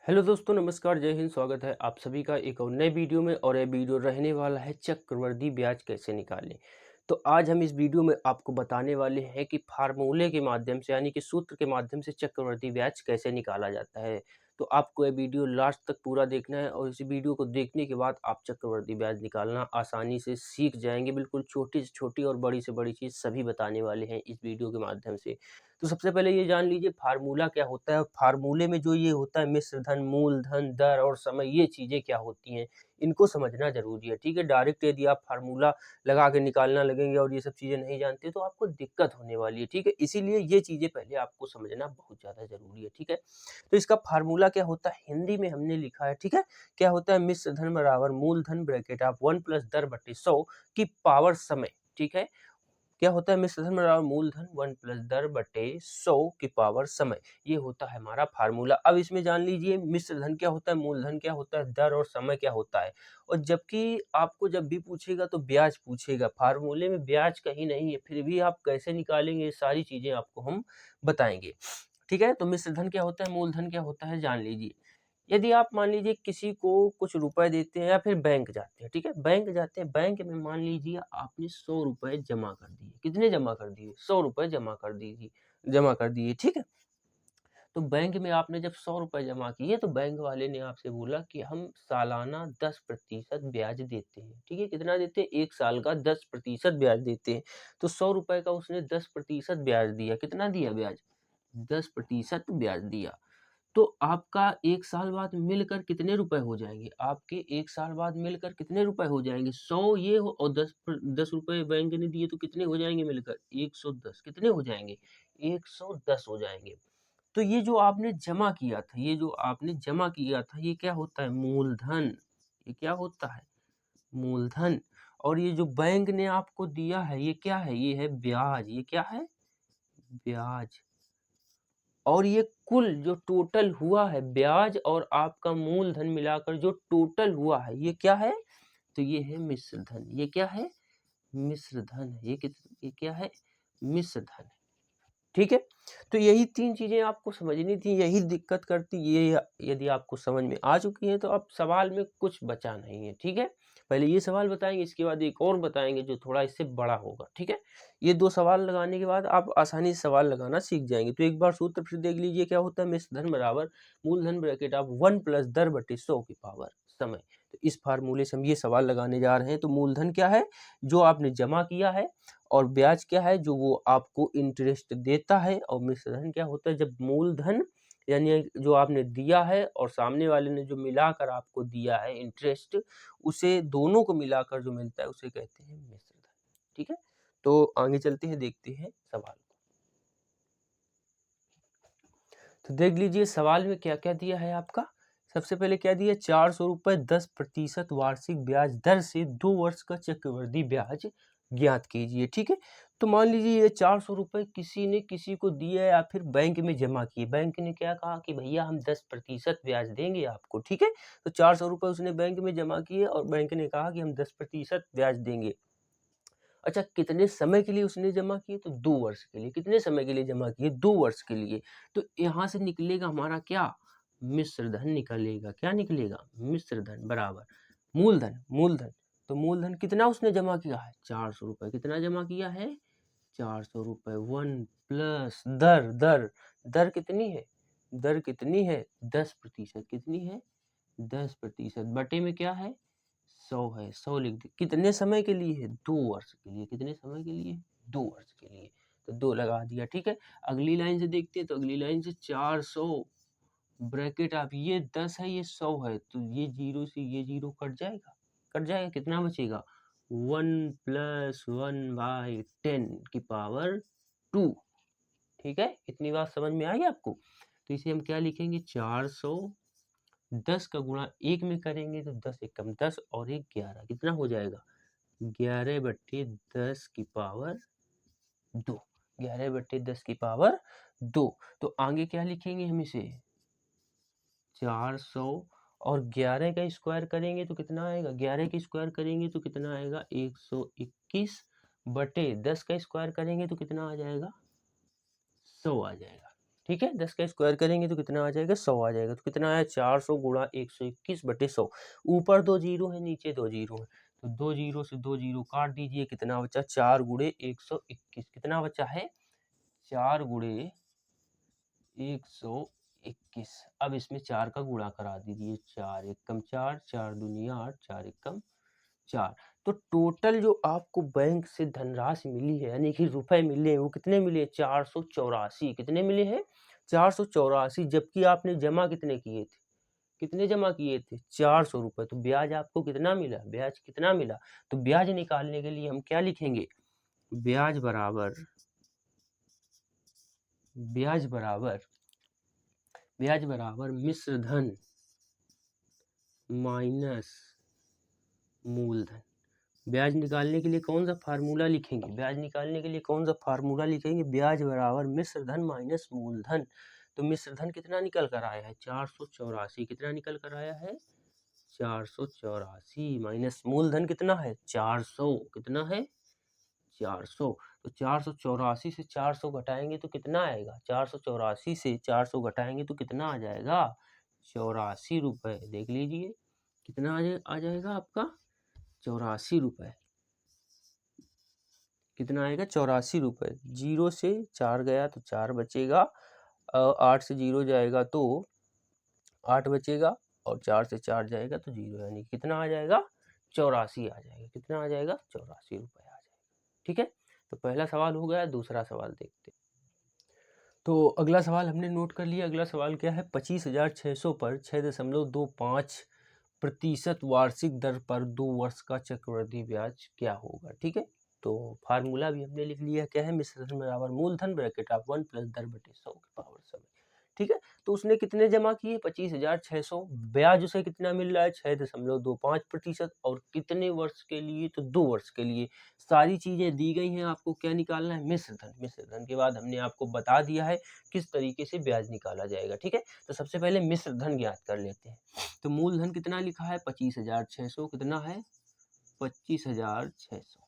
Hello दोस्तों, नमस्कार, जय हिंद। स्वागत है आप सभी का एक और नए वीडियो में। और ये वीडियो रहने वाला है चक्रवृद्धि ब्याज कैसे निकालें। तो आज हम इस वीडियो में आपको बताने वाले हैं कि फार्मूले के माध्यम से यानी कि सूत्र के माध्यम से चक्रवृद्धि ब्याज कैसे निकाला जाता है। तो आपको ये वीडियो लास्ट तक पूरा देखना है और इस वीडियो को देखने के बाद आप चक्रवृद्धि ब्याज निकालना आसानी से सीख जाएंगे। बिल्कुल छोटी से छोटी और बड़ी से बड़ी चीज़ सभी बताने वाले हैं इस वीडियो के माध्यम से। तो सबसे पहले ये जान लीजिए फार्मूला क्या होता है। फार्मूले में जो ये होता है मिश्र धन, मूलधन, दर और समय, ये चीज़ें क्या होती हैं, इनको समझना ज़रूरी है। ठीक है, डायरेक्ट यदि आप फार्मूला लगा के निकालना लगेंगे और ये सब चीज़ें नहीं जानते तो आपको दिक्कत होने वाली है। ठीक है, इसीलिए ये चीज़ें पहले आपको समझना बहुत ज़्यादा ज़रूरी है। ठीक है, तो इसका फार्मूला क्या होता है हिंदी में हमने लिखा है। ठीक है, क्या होता है, मिश्र धन बराबर मूलधन ब्रैकेट आप 1 प्लस दर बटे 100 की पावर समय। ठीक है, क्या होता है, मिश्र धन बराबर मूलधन 1 प्लस दर बटे 100 की पावर समय। ये होता है हमारा फार्मूला। अब इसमें जान लीजिए मिश्र धन क्या होता है, मूलधन क्या होता है, दर और समय क्या होता है। और जबकि आपको जब भी पूछेगा तो ब्याज पूछेगा, फार्मूले में ब्याज कहीं नहीं है, फिर भी आप कैसे निकालेंगे ये सारी चीजें आपको हम बताएंगे। ठीक है, तो मिश्र धन क्या होता है, मूलधन क्या होता है, जान लीजिए। यदि आप मान लीजिए किसी को कुछ रुपए देते हैं या फिर बैंक जाते हैं। ठीक है, बैंक जाते हैं, बैंक में मान लीजिए आपने 100 रुपए जमा कर दिए। कितने जमा कर दिए, 100 रुपए जमा कर दिए। ठीक है, तो बैंक में आपने जब 100 रुपए जमा किए तो बैंक वाले ने आपसे बोला कि हम सालाना 10% ब्याज देते हैं। ठीक है, कितना देते हैं, एक साल का 10% ब्याज देते हैं। तो 100 रुपए का उसने 10% ब्याज दिया। कितना दिया ब्याज, 10% ब्याज दिया। तो आपका 1 साल बाद मिलकर कितने रुपए हो जाएँगे? आपके 1 साल बाद मिलकर कितने रुपए हो जाएँगे? 100 ये हो और 10 रुपए बैंक ने दिए तो कितने हो जाएँगे मिलकर? 110। कितने हो जाएँगे? 110 हो जाएँगे। तो ये जो आपने जमा किया था, ये क्या होता है? मूलधन। ये क्या होता है? मूलधन। और ये जो बैंक ने आपको दिया है, ये क्या है? ये है ब्याज। ये क्या है? ब्याज। और ये कुल जो टोटल हुआ है ब्याज और आपका मूलधन मिलाकर जो टोटल हुआ है, ये क्या है? तो ये है मिश्र धन। ये क्या है? मिश्र धन है। ये क्या है? मिश्र धन है। ठीक है, तो यही 3 चीज़ें आपको समझनी थी, यही दिक्कत करती ये। यदि आपको समझ में आ चुकी है तो अब सवाल में कुछ बचा नहीं है। ठीक है, पहले ये सवाल बताएँगे, इसके बाद एक और बताएँगे जो थोड़ा इससे बड़ा होगा। ठीक है, ये 2 सवाल लगाने के बाद आप आसानी से सवाल लगाना सीख जाएँगे। तो एक बार सूत्र फिर देख लीजिए, क्या होता है, मिश्र धन बराबर मूलधन ब्रैकेट आप 1 प्लस दर बटे 100 की पावर समय। तो इस फार्मूले से हम ये सवाल लगाने जा रहे हैं। तो मूलधन क्या है, जो आपने जमा किया है, और ब्याज क्या है, जो वो आपको इंटरेस्ट देता है। और मिश्रधन क्या होता है, जब मूलधन यानी जो आपने दिया है और सामने वाले ने जो मिलाकर आपको दिया है इंटरेस्ट, उसे दोनों को मिलाकर जो मिलता है उसे कहते हैं मिश्रधन। ठीक है, तो आगे चलते हैं, देखते हैं सवाल को। तो देख लीजिए सवाल में क्या क्या दिया है आपका। सबसे पहले क्या दिया, 400 रुपये 10% वार्षिक ब्याज दर से 2 वर्ष का चक्रवृद्धि ब्याज ज्ञात कीजिए। ठीक है, तो मान लीजिए ये 400 रुपये किसी ने किसी को दिए या फिर बैंक में जमा किए। बैंक ने क्या कहा कि भैया हम 10% ब्याज देंगे आपको। ठीक है, तो 400 रुपये उसने बैंक में जमा किए और बैंक ने कहा कि हम 10% ब्याज देंगे। अच्छा, कितने समय के लिए उसने जमा किए, तो 2 वर्ष के लिए। कितने समय के लिए जमा किए, 2 वर्ष के लिए। तो यहाँ से निकलेगा हमारा क्या, मिश्र धन निकलेगा। क्या निकलेगा, मिश्र धन बराबर मूलधन। मूलधन, तो मूलधन कितना उसने जमा किया है, 400 रुपये। कितना जमा किया है, 400 रुपये। 1 प्लस दर। दर, दर कितनी है, दर कितनी है, 10%। कितनी है, 10%। बटे में क्या है, 100 है। 100 लिख दी। कितने समय के लिए है, 2 वर्ष के लिए। कितने समय के लिए, 2 वर्ष के लिए। तो 2 लगा दिया। ठीक है, अगली लाइन से देखते हैं। तो अगली लाइन से 400 ब्रैकेट आप, ये 10 है, ये 100 है, तो ये 0 से ये 0 कट जाएगा। कट जाएगा, कितना बचेगा, 1 प्लस 1/10 की पावर 2। ठीक है, इतनी बात समझ में आई आपको। तो इसे हम क्या लिखेंगे, 400 10 का गुणा 1 में करेंगे तो 10 एकम 10 और 1 11। कितना हो जाएगा, 11/10 की पावर 2। 11/10 की पावर 2। तो आगे क्या लिखेंगे हम इसे, 400 और 11 का स्क्वायर करेंगे तो कितना आएगा, 11 का स्क्वायर करेंगे तो कितना आएगा, 121 बटे 10 का स्क्वायर करेंगे तो कितना आ जाएगा, 100 आ जाएगा। ठीक है, 10 का स्क्वायर करेंगे तो कितना आ जाएगा, 100 आ जाएगा। तो कितना आया, 400 गुणा 121/100। ऊपर 2 जीरो है, नीचे 2 जीरो है, तो 2 जीरो से 2 जीरो काट दीजिए, कितना बचा, 4 गुणे 121, कितना बचा है, 4 गुणे 121। अब इसमें 4 का गुणा करा दीजिए, 4 एकम 4, 4 दूनी 8, 4 एकम 4। तो टोटल जो आपको बैंक से धनराशि मिली है, यानी कि रुपए मिले हैं, वो कितने मिले, 484। कितने मिले हैं, 484। जबकि आपने जमा कितने किए थे, कितने जमा किए थे, 400 रुपए। तो ब्याज आपको कितना मिला, ब्याज कितना मिला। तो ब्याज निकालने के लिए हम क्या लिखेंगे, ब्याज बराबर, ब्याज बराबर, ब्याज बराबर मिश्र धन माइनस मूलधन। ब्याज निकालने के लिए कौन सा फार्मूला लिखेंगे, ब्याज निकालने के लिए कौन सा फार्मूला लिखेंगे, ब्याज बराबर मिश्र धन माइनस मूलधन। तो मिश्र धन कितना निकल कर आया है, 484। कितना निकल कर आया है, 484 माइनस मूलधन कितना है, 400। कितना है, 400। तो 484 से 400 घटाएंगे तो कितना आएगा, 484 से 400 घटाएंगे तो कितना आ जाएगा, 84 रुपए। देख लीजिए कितना आ जाएगा आपका, 84 रुपए। कितना आएगा, 84 रुपए। 0 से 4 गया तो 4 बचेगा, 8 से 0 जाएगा तो 8 बचेगा, और 4 से 4 जाएगा तो 0, यानी कितना आ जाएगा, 84 आ जाएगा। कितना आ जाएगा, 84 रुपए आ जाएगा। ठीक है, तो पहला सवाल हो गया। दूसरा सवाल देखते हैं। तो अगला सवाल हमने नोट कर लिया। अगला सवाल क्या है, 25,600 पर 6.25% वार्षिक दर पर 2 वर्ष का चक्रवृद्धि ब्याज क्या होगा। ठीक है, तो फार्मूला भी हमने लिख लिया, क्या है, मिश्र धन बराबर मूलधन ब्रैकेट आप 1 प्लस दर बटे 100 की पावर समय। ठीक है, तो उसने कितने जमा किए, 25,600। ब्याज उसे कितना मिल रहा है, 6.25%। और कितने वर्ष के लिए, तो 2 वर्ष के लिए। सारी चीजें दी गई हैं, आपको क्या निकालना है, मिश्र धन। मिश्र धन के बाद हमने आपको बता दिया है किस तरीके से ब्याज निकाला जाएगा। ठीक है, तो सबसे पहले मिश्र धन ज्ञात कर लेते हैं। तो मूलधन कितना लिखा है, 25,600। कितना है, 25,600।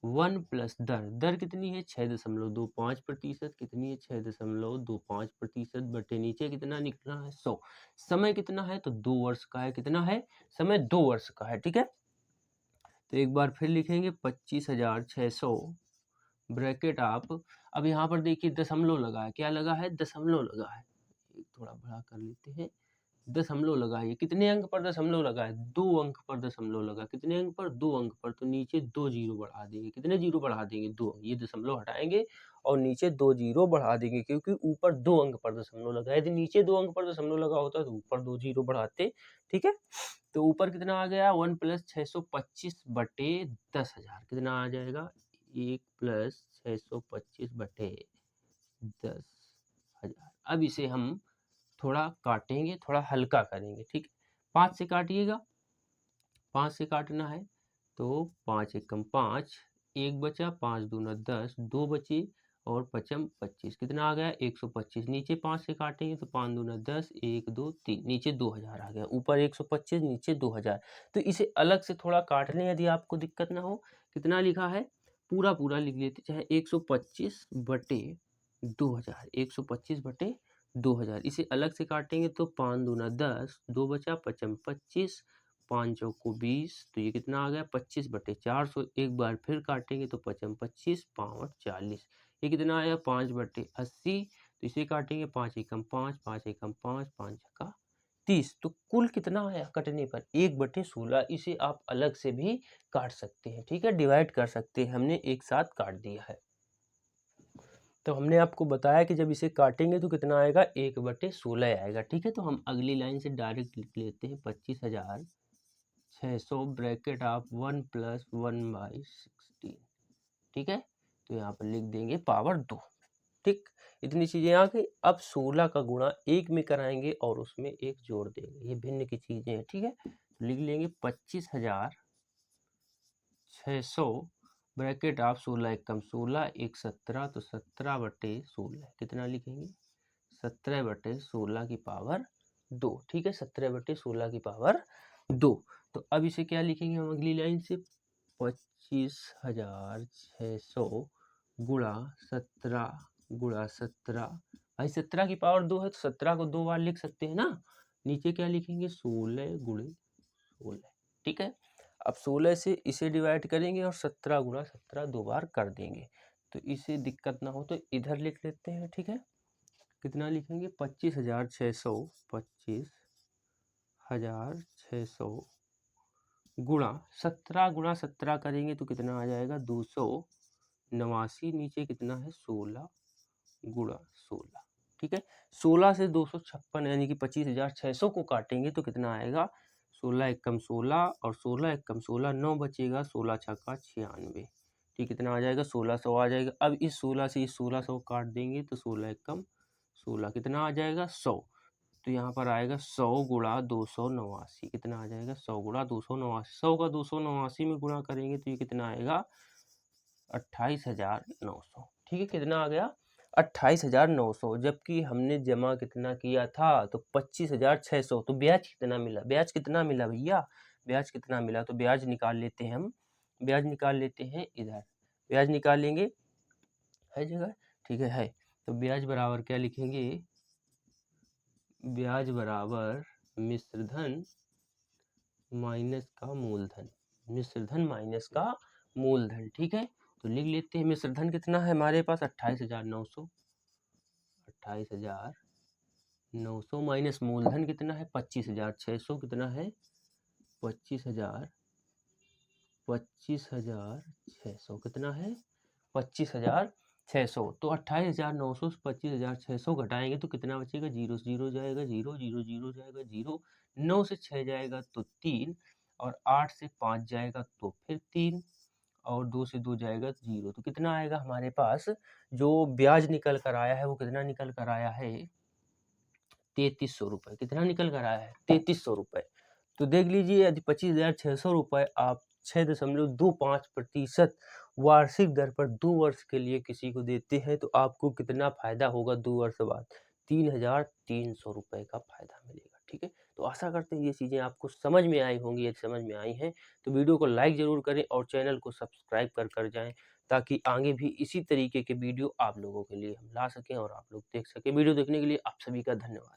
1 प्लस दर, दर कितनी है, 6.25%। कितनी है, 6.25% बटे नीचे कितना निकला है, 100। समय कितना है, तो 2 वर्ष का है। कितना है, समय 2 वर्ष का है। ठीक है, तो एक बार फिर लिखेंगे 25,600 ब्रैकेट आप, अब यहाँ पर देखिए दशमलव लगा है, क्या लगा है, दशमलव लगा है। एक थोड़ा बड़ा कर लेते हैं, दशमलव लगा है। कितने अंक पर दशमलव लगा है, 2 अंक पर दशमलव लगा। कितने अंक पर, 2 अंक पर। तो नीचे 2 जीरो बढ़ा देंगे। कितने जीरो बढ़ा देंगे, 2। ये दशमलव हटाएंगे और नीचे 2 जीरो बढ़ा देंगे, क्योंकि ऊपर 2 अंक पर दशमलव लगा है। यदि नीचे 2 अंक पर दशमलव लगा होता तो ऊपर 2 जीरो बढ़ाते। ठीक है, तो ऊपर कितना आ गया, 1 प्लस 625 बटे 10,000। कितना आ जाएगा, 1 प्लस 625 बटे 10,000। अब इसे हम थोड़ा काटेंगे, थोड़ा हल्का करेंगे। ठीक है, 5 से काटिएगा, 5 से काटना है तो 5 एकम 5, 1 बचा, 5 दूना 10, 2 बची और पचम 25। कितना आ गया, 125। नीचे 5 से काटेंगे तो 5 दूना 10, 1 2 3, नीचे 2000 आ गया। ऊपर 125, नीचे 2000। तो इसे अलग से थोड़ा काट लें यदि आपको दिक्कत ना हो। कितना लिखा है, पूरा पूरा लिख लेते, चाहे 125 बटे 2000, 125 बटे 2000। इसे अलग से काटेंगे तो 5 दूना 10, 2 बचा, पचम 25, 5 चौको 20। तो ये कितना आ गया, 25 बटे 400। एक बार फिर काटेंगे तो पचम 25, 5 40। ये कितना आया, 5 बटे 80। तो इसे काटेंगे, 5 एकम 5, 5 एकम 5, 5 छक्का 30। तो कुल कितना आया कटने पर, 1 बटे 16। इसे आप अलग से भी काट सकते हैं। ठीक है, डिवाइड कर सकते हैं। हमने एक साथ काट दिया है। तो हमने आपको बताया कि जब इसे काटेंगे तो कितना आएगा, 1/16 आएगा। ठीक है, तो हम अगली लाइन से डायरेक्ट लिख लेते हैं, 25,600 ब्रैकेट आप 1 प्लस 1/16। ठीक है, तो यहाँ पर लिख देंगे पावर 2। ठीक, इतनी चीजें आ गई। अब 16 का गुणा 1 में कराएंगे और उसमें 1 जोड़ देंगे। ये भिन्न की चीजें हैं। ठीक है, तो लिख लेंगे 25,600 ब्रैकेट आप 16 एकम 16, 1 17, तो 17/16। कितना लिखेंगे, 17/16 की पावर 2। ठीक है, 17/16 की पावर 2। तो अब इसे क्या लिखेंगे हम अगली लाइन से, 25,600 गुणा 17 गुणा 17 भाई 17 की पावर 2 है तो 17 को 2 बार लिख सकते हैं ना। नीचे क्या लिखेंगे 16 गुणे 16, ठीक है। अब 16 से इसे डिवाइड करेंगे और 17 गुणा 17 दो बार कर देंगे, तो इसे दिक्कत ना हो तो इधर लिख लेते हैं, ठीक है। कितना लिखेंगे 25,600, 25,600 गुणा 17 करेंगे तो कितना आ जाएगा 289, नीचे कितना है 16 गुणा 16, ठीक है। 16 से 256 यानी कि 25,600 को काटेंगे तो कितना आएगा 16 एकम 16 और 16 एकम 16 9 बचेगा, 16 छक्का 96, ठीक, कितना आ जाएगा 1600 आ जाएगा। अब इस 16 से इस 1600 काट देंगे तो 16 एकम 16 कितना आ जाएगा 100, तो यहाँ पर आएगा 100 गुणा 289, कितना आ जाएगा 100 गुणा 289, 100 का 289 में गुणा करेंगे तो ये कितना आएगा 28,900, ठीक है। कितना आ गया 28,900, जबकि हमने जमा कितना किया था तो 25,600, तो ब्याज कितना मिला, ब्याज कितना मिला भैया, ब्याज कितना मिला, तो ब्याज निकाल लेते हैं हम, ब्याज निकाल लेते हैं इधर, ब्याज निकालेंगे, है जगह, ठीक है। तो ब्याज बराबर क्या लिखेंगे, ब्याज बराबर मिश्रधन माइनस का मूलधन, मिश्रधन माइनस का मूलधन, ठीक है। तो लिख लेते हैं मिश्रधन कितना है हमारे पास 28,900, 28,900 माइनस मूलधन कितना है 25,600, कितना है 25,600 कितना है 25,600, तो 28,900 से 25,600 घटाएंगे तो कितना बचेगा, जीरो जीरो जाएगा, जीरो जीरो जीरो जाएगा, जीरो 9 से 6 जाएगा तो 3, और 8 से 5 जाएगा तो फिर 3, और 2 से 2 जाएगा 0, तो कितना आएगा हमारे पास जो ब्याज निकल कर आया है वो कितना निकल कर आया है 3,300 रुपये, कितना निकल कर आया है 3,300 रुपये। तो देख लीजिए यदि 25,600 रुपये आप 6.25% वार्षिक दर पर 2 वर्ष के लिए किसी को देते हैं तो आपको कितना फायदा होगा 2 वर्ष बाद, 3,300 रुपये का फायदा मिलेगा, ठीक है। तो आशा करते हैं ये चीज़ें आपको समझ में आई होंगी, यदि समझ में आई हैं तो वीडियो को लाइक ज़रूर करें और चैनल को सब्सक्राइब कर जाएं, ताकि आगे भी इसी तरीके के वीडियो आप लोगों के लिए हम ला सकें और आप लोग देख सकें। वीडियो देखने के लिए आप सभी का धन्यवाद।